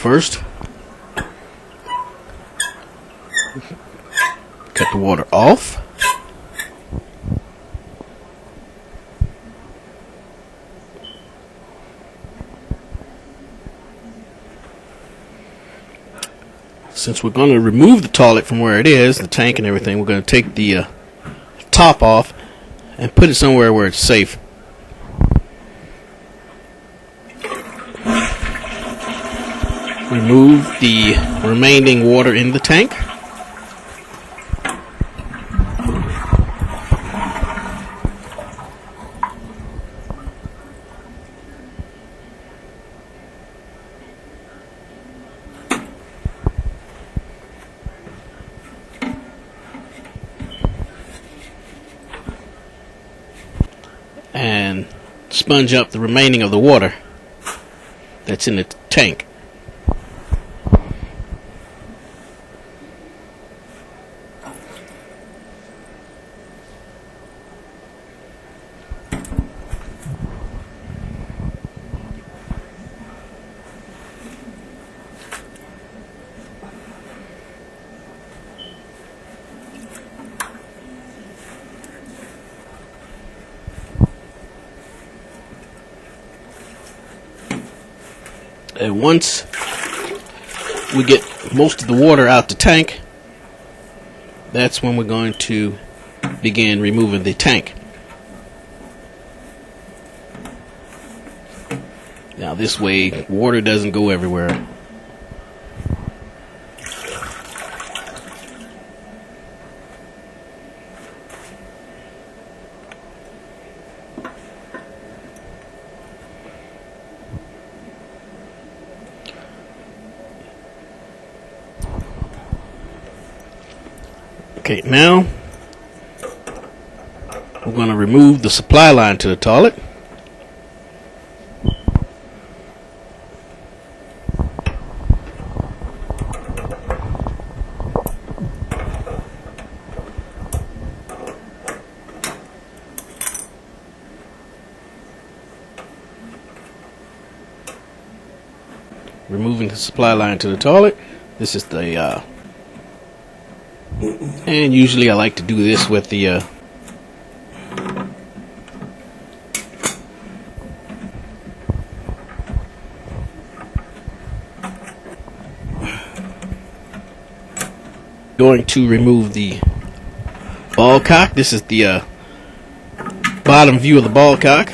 First, cut the water off. Since we're going to remove the toilet from where it is, the tank and everything, we're going to take the top off and put it somewhere where it's safe. Remove the remaining water in the tank. And sponge up the remaining of the water that's in the tank. And once we get most of the water out the tank, that's when we're going to begin removing the tank. Now this way, water doesn't go everywhere. Okay, now we're going to remove the supply line to the toilet. Removing the supply line to the toilet. This is the and usually I like to do this with the going to remove the ball cock. This is the bottom view of the ball cock.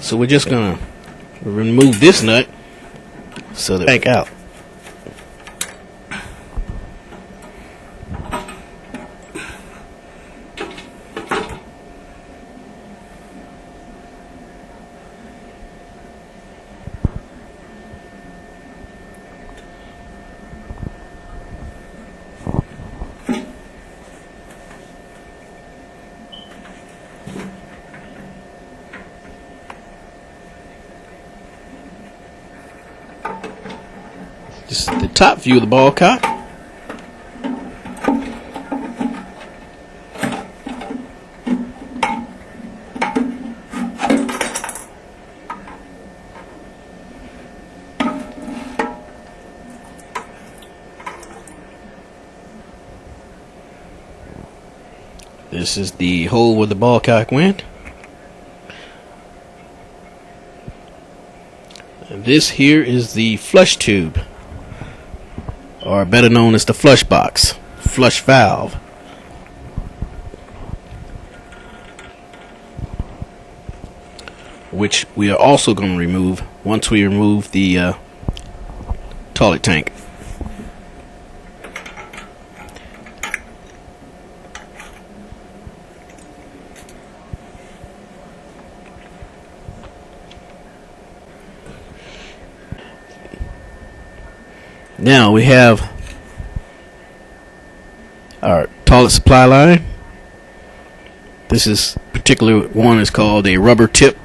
So we're just gonna remove this nut so that back out. This is the top view of the ball cock. This is the hole where the ball cock went. And this here is the flush tube, or better known as the flush box, flush valve. Which we are also going to remove once we remove the toilet tank. Now we have our toilet supply line. This is particular one is called a rubber tip.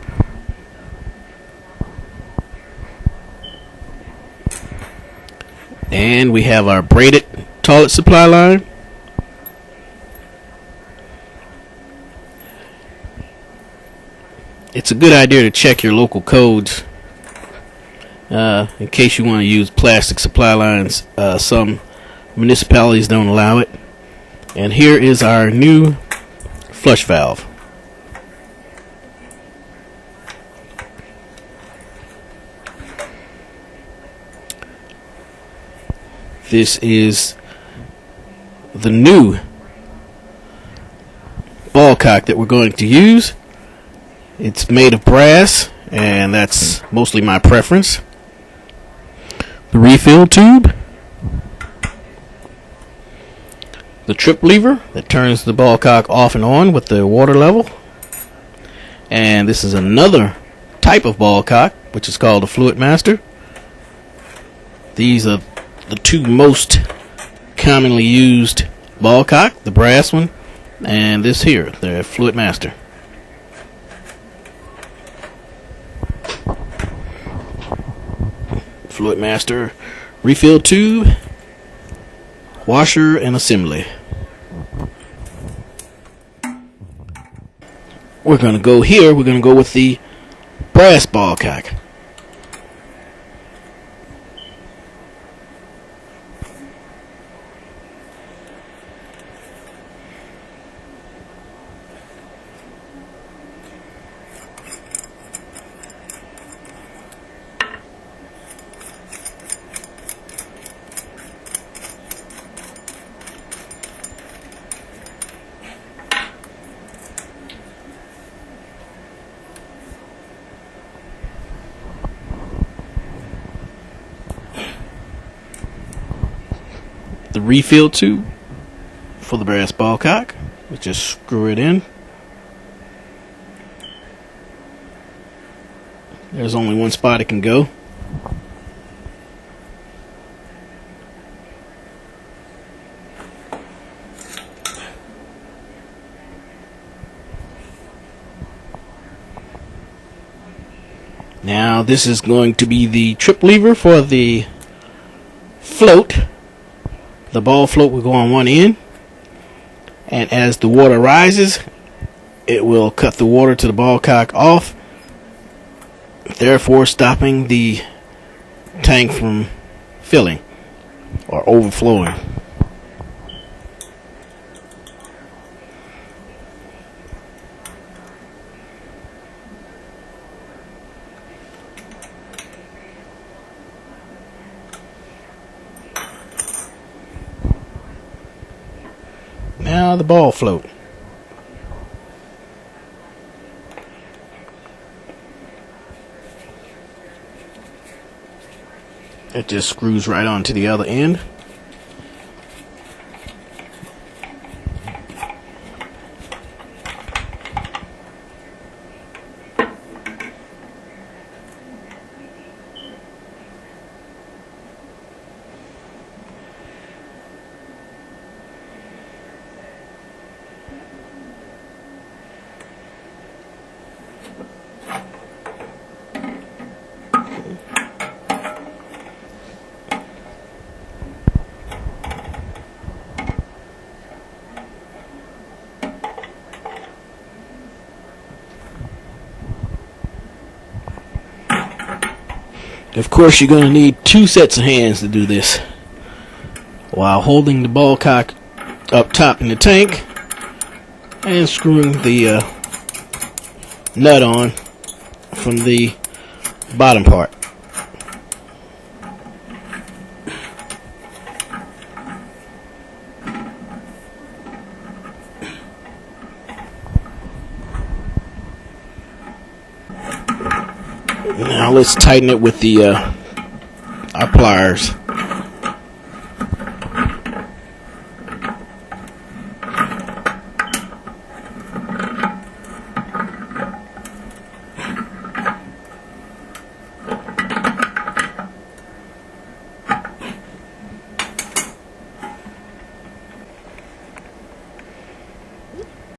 And we have our braided toilet supply line. It's a good idea to check your local codes in case you want to use plastic supply lines. Some municipalities don't allow it. And here is our new flush valve. This is the new ball cock that we're going to use. It's made of brass, and that's mostly my preference. The refill tube, the trip lever that turns the ball cock off and on with the water level, and this is another type of ball cock, which is called a fluid master. These are the two most commonly used ball cock, the brass one and this here, the fluid master. Fluid master, refill tube, washer, and assembly. We're going to go here, we're going to go with the brass ball cock. The refill tube for the brass ball cock. We just screw it in. There's only one spot it can go. Now this is going to be the trip lever for the float. The ball float will go on one end, and as the water rises, it will cut the water to the ball cock off, therefore stopping the tank from filling or overflowing. Now the ball float. It just screws right onto the other end. Of course, you're going to need two sets of hands to do this, while holding the ball cock up top in the tank and screwing the nut on from the bottom part. Now let's tighten it with the our pliers.